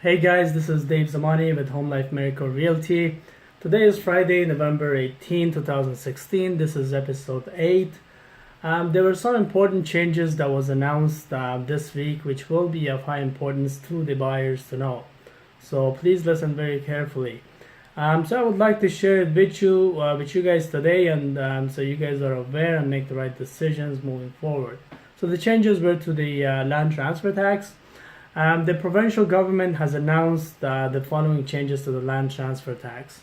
Hey guys, this is Dave Zamani with Home Life Miracle Realty. Today is Friday, November 18, 2016. This is episode 8. There were some important changes that was announced this week which will be of high importance to the buyers to know. So please listen very carefully. So I would like to share it with you guys today, and so you guys are aware and make the right decisions moving forward. So the changes were to the land transfer tax. The provincial government has announced the following changes to the land transfer tax.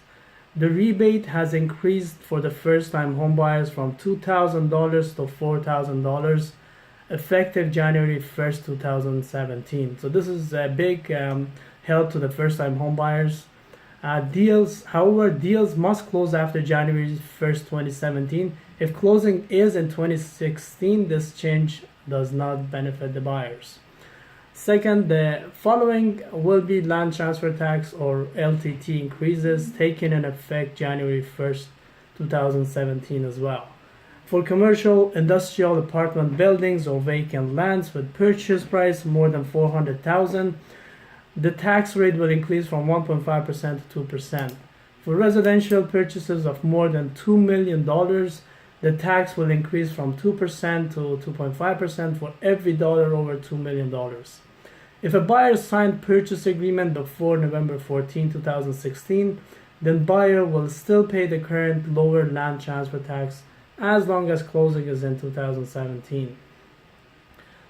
The rebate has increased for the first-time homebuyers from $2,000 to $4,000 effective January 1st, 2017. So this is a big help to the first-time homebuyers. Deals must close after January 1st, 2017. If closing is in 2016, this change does not benefit the buyers. Second, the following will be land transfer tax or LTT increases taken in effect January 1st, 2017 as well. For commercial, industrial apartment buildings or vacant lands with purchase price more than $400,000, the tax rate will increase from 1.5% to 2%. For residential purchases of more than $2 million, the tax will increase from 2% to 2.5% for every dollar over $2 million. If a buyer signed purchase agreement before November 14, 2016, then buyer will still pay the current lower land transfer tax as long as closing is in 2017.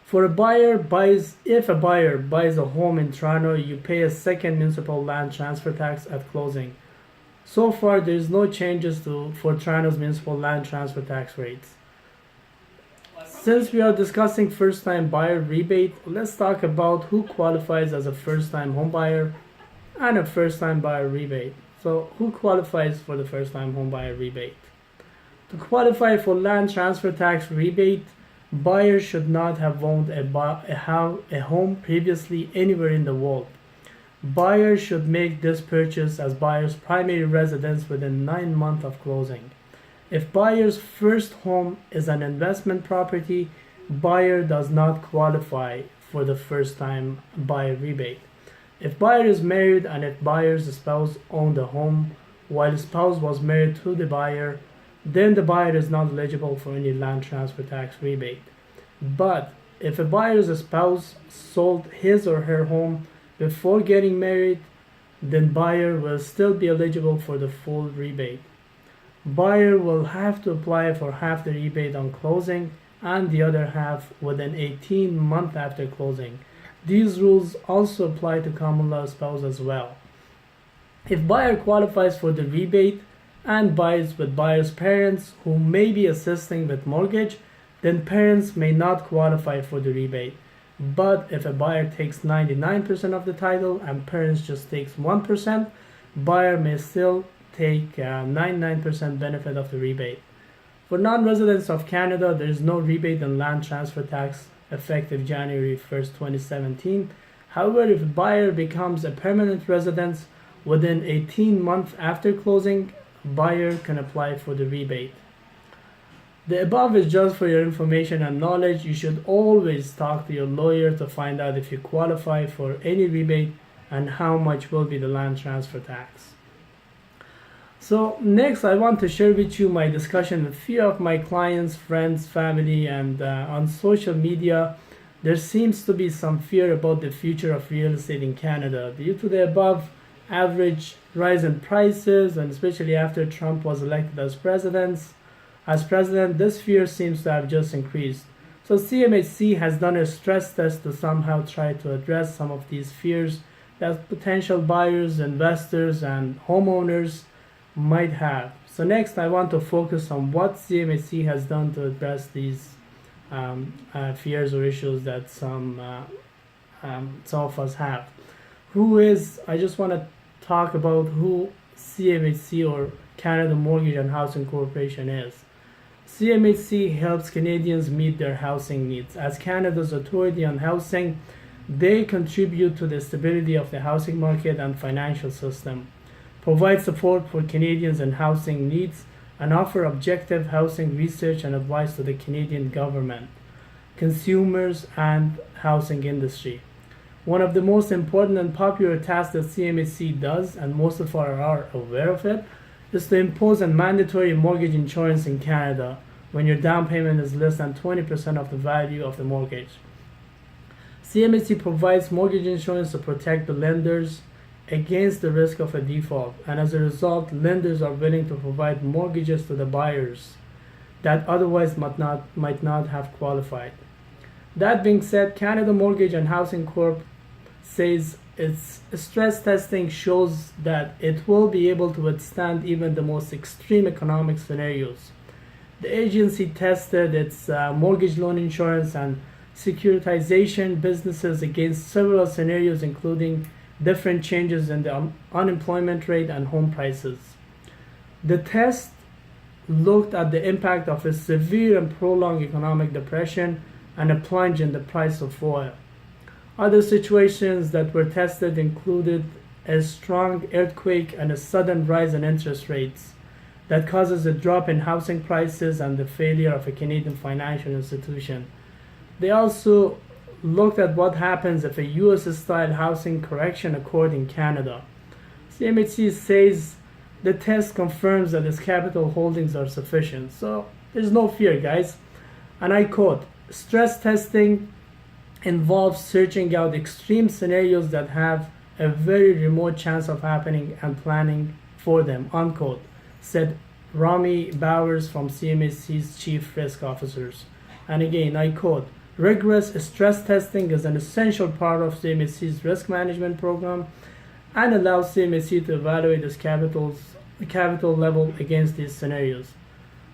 If a buyer buys a home in Toronto, you pay a second municipal land transfer tax at closing. So far, there is no changes for Toronto's municipal land transfer tax rates. Since we are discussing first-time buyer rebate, let's talk about who qualifies as a first-time home buyer and a first-time buyer rebate. So who qualifies for the first-time home buyer rebate? To qualify for land transfer tax rebate, buyers should not have owned a home previously anywhere in the world. Buyers should make this purchase as buyer's primary residence within 9 months of closing. If buyer's first home is an investment property, buyer does not qualify for the first-time buyer rebate. If buyer is married and if buyer's spouse owned the home while the spouse was married to the buyer, then the buyer is not eligible for any land transfer tax rebate. But if a buyer's spouse sold his or her home before getting married, then buyer will still be eligible for the full rebate. Buyer will have to apply for half the rebate on closing and the other half within 18 months after closing. These rules also apply to common law spouse as well. If buyer qualifies for the rebate and buys with buyer's parents who may be assisting with mortgage, then parents may not qualify for the rebate. But if a buyer takes 99% of the title and parents just takes 1%, buyer may still take 99% benefit of the rebate. For non-residents of Canada, there is no rebate on land transfer tax effective January 1st, 2017. However, if a buyer becomes a permanent resident within 18 months after closing, buyer can apply for the rebate. The above is just for your information and knowledge. You should always talk to your lawyer to find out if you qualify for any rebate and how much will be the land transfer tax. So next, I want to share with you my discussion with a few of my clients, friends, family, and on social media. There seems to be some fear about the future of real estate in Canada due to the above average rise in prices, and especially after Trump was elected as president, this fear seems to have just increased. So CMHC has done a stress test to somehow try to address some of these fears that potential buyers, investors, and homeowners might have. So next, I want to focus on what CMHC has done to address these fears or issues that some of us have. I just want to talk about who CMHC or Canada Mortgage and Housing Corporation is. CMHC helps Canadians meet their housing needs. As Canada's authority on housing, they contribute to the stability of the housing market and financial system, provide support for Canadians and housing needs, and offer objective housing research and advice to the Canadian government, consumers, and housing industry. One of the most important and popular tasks that CMHC does, and most of us are aware of it, is to impose a mandatory mortgage insurance in Canada when your down payment is less than 20% of the value of the mortgage. CMHC provides mortgage insurance to protect the lenders against the risk of a default, and as a result, lenders are willing to provide mortgages to the buyers that otherwise might not have qualified. That being said, Canada Mortgage and Housing Corp says its stress testing shows that it will be able to withstand even the most extreme economic scenarios. The agency tested its mortgage loan insurance and securitization businesses against several scenarios, including different changes in the unemployment rate and home prices. The test looked at the impact of a severe and prolonged economic depression and a plunge in the price of oil. Other situations that were tested included a strong earthquake and a sudden rise in interest rates that causes a drop in housing prices and the failure of a Canadian financial institution. They also looked at what happens if a US-style housing correction occurred in Canada. CMHC says the test confirms that its capital holdings are sufficient. So there's no fear, guys. And I quote, stress testing involves searching out extreme scenarios that have a very remote chance of happening and planning for them, unquote, said Rami Bowers from CMHC's Chief Risk Officers. And again, I quote, rigorous stress testing is an essential part of CMHC's risk management program and allows CMHC to evaluate its capital level against these scenarios.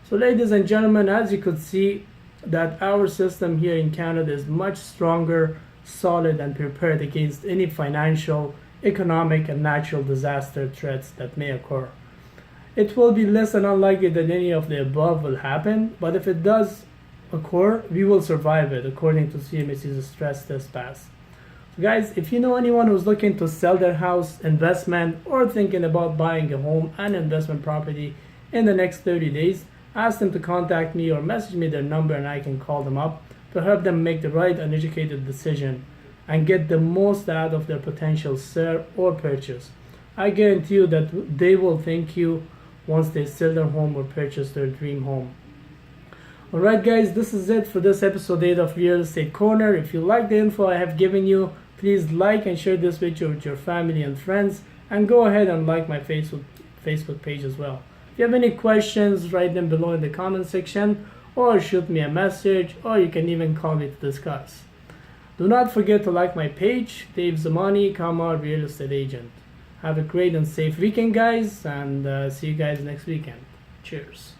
So ladies and gentlemen, as you could see, that our system here in Canada is much stronger, solid, and prepared against any financial, economic, and natural disaster threats that may occur. It will be less than unlikely that any of the above will happen, but if it does occur, we will survive it according to CMHC's stress test pass. So guys, if you know anyone who's looking to sell their house, investment, or thinking about buying a home and investment property in the next 30 days, ask them to contact me or message me their number and I can call them up to help them make the right and educated decision and get the most out of their potential sale or purchase. I guarantee you that they will thank you once they sell their home or purchase their dream home. Alright guys, this is it for this episode 8 of Real Estate Corner. If you like the info I have given you, please like and share this video with your family and friends, and go ahead and like my Facebook page as well. If you have any questions, write them below in the comment section, or shoot me a message, or you can even call me to discuss. Do not forget to like my page, Dave Zamani, Real Estate Agent. Have a great and safe weekend, guys, and see you guys next weekend. Cheers.